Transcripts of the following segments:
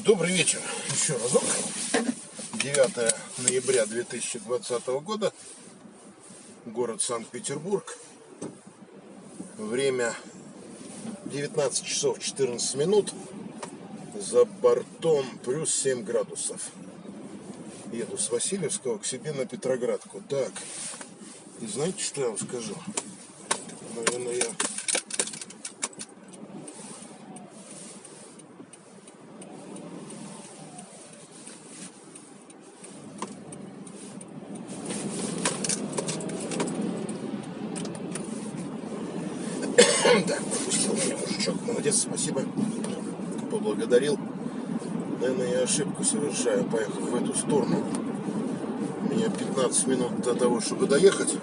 Добрый вечер еще разок. 9 ноября 2020 года. Город Санкт-Петербург. Время 19 часов 14 минут. За бортом плюс 7 градусов. Еду с Васильевского к себе на Петроградку. Так, и знаете, что я вам скажу? Наверное, я... Так, пропустил меня мужичок. Молодец, спасибо. Поблагодарил. Наверное, я ошибку совершаю, поехав в эту сторону. У меня 15 минут до того, чтобы доехать,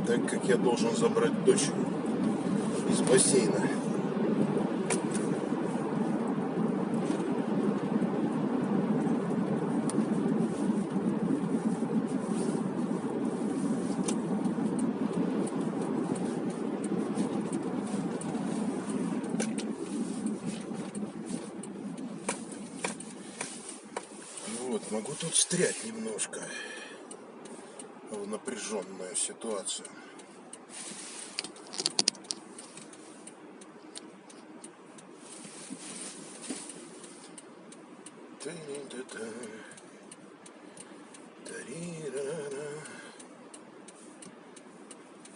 так как я должен забрать дочь из бассейна. Вот, могу тут встрять немножко в напряженную ситуацию.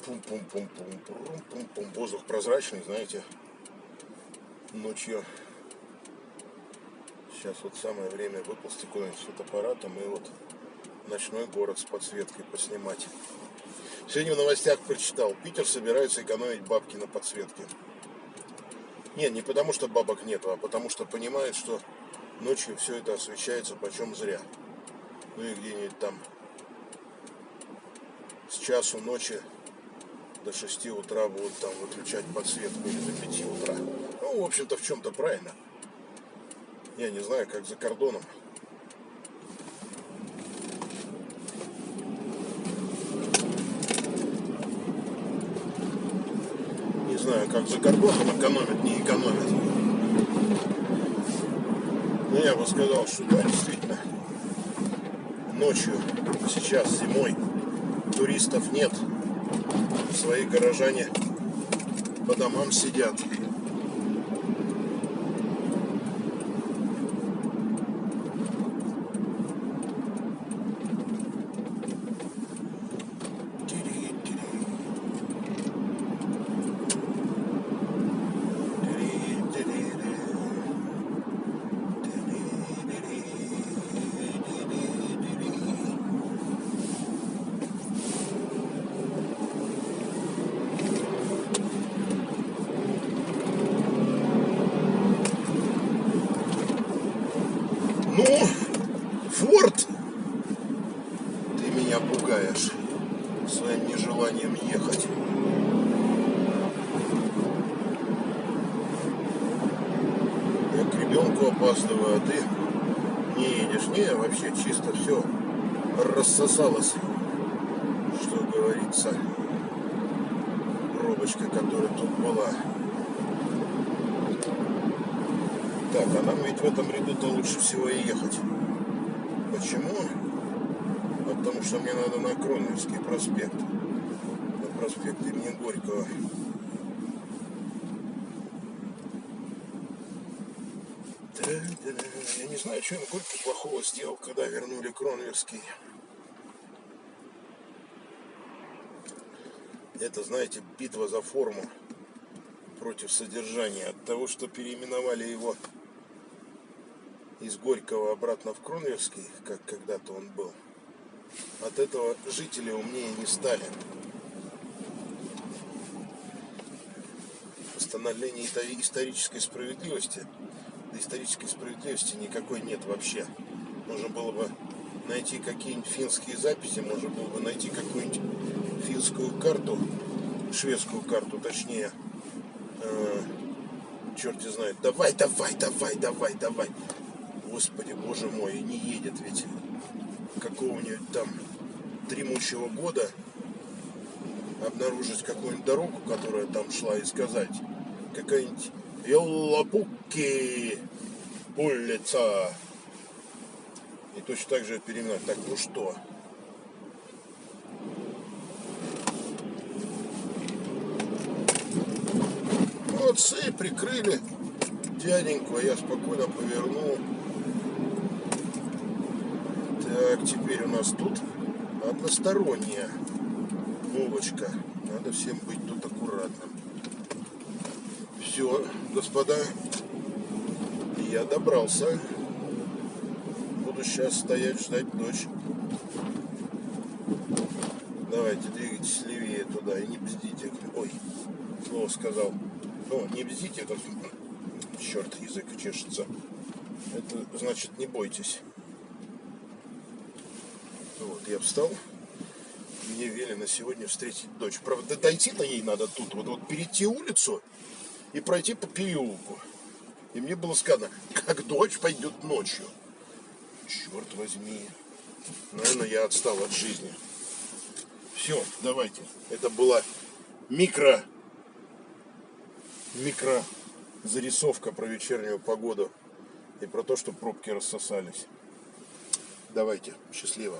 Пум-пум-пум-пум-пум-пум-пум. Воздух прозрачный, знаете, ночью. Сейчас вот самое время выползти куда-нибудь с фотоаппаратом и вот ночной город с подсветкой поснимать. Сегодня в новостях прочитал, Питер собирается экономить бабки на подсветке. Нет, не потому что бабок нету, а потому что понимает, что ночью все это освещается почем зря. Ну и где-нибудь там с часу ночи до 6 утра будут там выключать подсветку или до 5 утра. Ну, в общем-то, в чем-то правильно. Я не знаю, как за кордоном. Не знаю, как за кордоном экономят, не экономят. Но я бы сказал, что да, действительно, ночью, сейчас зимой, туристов нет. Свои горожане по домам сидят. Ну, Форд, ты меня пугаешь своим нежеланием ехать. Я к ребенку опаздываю, а ты не едешь. Не, вообще чисто все рассосалось, что говорится, пробочка, которая тут была. Так, а нам ведь в этом ряду-то лучше всего и ехать. Почему? Потому что мне надо на Кронверский проспект. На проспект имени Горького. Я не знаю, что им Горько плохого сделал, когда вернули Кронверский. Это, знаете, битва за форму против содержания. От того, что переименовали его из Горького обратно в Кронверский, как когда-то он был, от этого жители умнее не стали. Восстановление исторической справедливости, да исторической справедливости никакой нет вообще. Можно было бы найти какие-нибудь финские записи, можно было бы найти какую-нибудь финскую карту, шведскую карту, точнее, черт знает. Давай. Господи, боже мой, не едет ведь какого-нибудь там дремучего года обнаружить какую-нибудь дорогу, которая там шла, и сказать какая-нибудь Еллапукки улица. И точно так же переименовать. Так, ну что? Молодцы, прикрыли дяденьку, а я спокойно повернул. Так, теперь у нас тут односторонняя улочка. Надо всем быть тут аккуратным. Все, господа, я добрался. Буду сейчас стоять, ждать дочь. Давайте, двигайтесь левее туда и не бздите. Ой, слово сказал. Ну, не бздите, это... Черт, язык чешется. Это значит, не бойтесь. Вот, я встал. Мне велено сегодня встретить дочь. Правда, дойти-то ей надо тут. Вот перейти улицу и пройти по переулку. И мне было сказано, как дочь пойдет ночью. Черт возьми. Наверное, я отстал от жизни. Все, давайте. Это была микро зарисовка про вечернюю погоду и про то, что пробки рассосались. Давайте, счастливо.